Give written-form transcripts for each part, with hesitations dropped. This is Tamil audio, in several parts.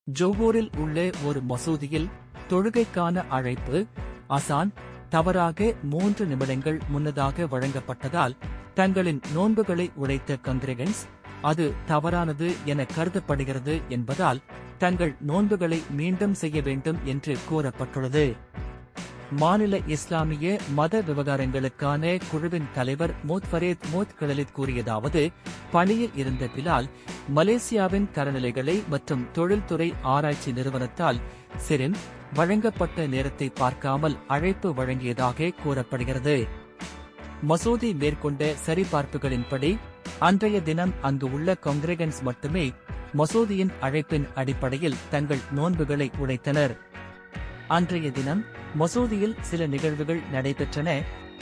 ஜோஹோரில் உள்ள ஒரு மசூதியில் தொழுகைக்கான அழைப்பு அசான் தவறாக 3 நிமிடங்கள் முன்னதாக வழங்கப்பட்டதால் தங்களின் நோன்புகளை உடைத்த கங்கிரிகன்ஸ் அது தவறானது என கருதப்படுகிறது என்பதால் தங்கள் நோன்புகளை மீண்டும் செய்ய வேண்டும் என்று கூறப்பட்டுள்ளது. மாநில இஸ்லாமிய மத விவகாரங்களுக்கான குழுவின் தலைவர் மோத்ஃபரேத் மோத்கலலித் கூறியதாவது, பணியில் இருந்த பிலால் மலேசியாவின் தரநிலைகளை மற்றும் தொழில்துறை ஆராய்ச்சி நிறுவனத்தால் சிரின் வழங்கப்பட்ட நேரத்தை பார்க்காமல் அழைப்பு வழங்கியதாக கூறப்படுகிறது. மசூதி மேற்கொண்ட சரிபார்ப்புகளின்படி அன்றைய தினம் அங்கு உள்ள காங்கிரிகன்ஸ் மட்டுமே மசூதியின் அழைப்பின் அடிப்படையில் தங்கள் நோன்புகளை உடைத்தனர். அன்றைய தினம் மசூதியில் சில நிகழ்வுகள் நடைபெற்றன,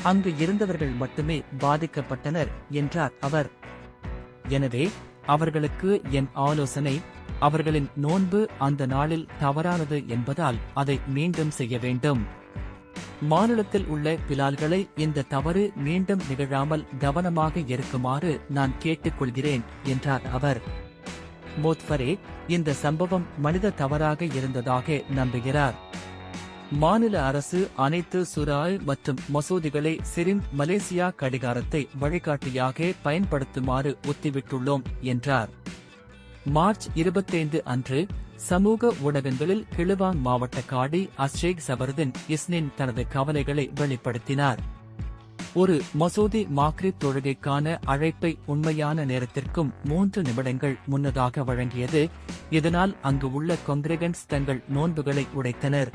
அங்கு இருந்தவர்கள் மட்டுமே பாதிக்கப்பட்டனர் என்றார் அவர். எனவே அவர்களுக்கு என் ஆலோசனை, அவர்களின் நோன்பு அந்த நாளில் தவறானது என்பதால் அதை மீண்டும் செய்ய வேண்டும். மாநிலத்தில் உள்ள பிலால்களை இந்த தவறு மீண்டும் நிகழாமல் கவனமாக இருக்குமாறு நான் கேட்டுக்கொள்கிறேன் என்றார் அவர். மோத்ஃபரே இந்த சம்பவம் மனித தவறாக இருந்ததாக நம்புகிறார். மாநில அரசு அனைத்து சுராய் மற்றும் மசூதிகளை சிரின் மலேசியா கடிகாரத்தை வழிகாட்டியாக பயன்படுத்துமாறு ஒத்திவிட்டுள்ளோம் என்றார். மார்ச் 25 அன்று சமூக ஊடகங்களில் கிளுவாங் மாவட்ட காடி அஸ்ஷேக் சபருதின் இஸ்னின் தனது கவலைகளை வெளிப்படுத்தினார். ஒரு மசூதி மாக்ரிப் தொழுகைக்கான அழைப்பை உண்மையான நேரத்திற்கும் 3 நிமிடங்கள் முன்னதாக வழங்கியது. இதனால் அங்கு உள்ள காங்கிரிகன்ஸ் தங்கள் நோன்புகளை உடைத்தனர்.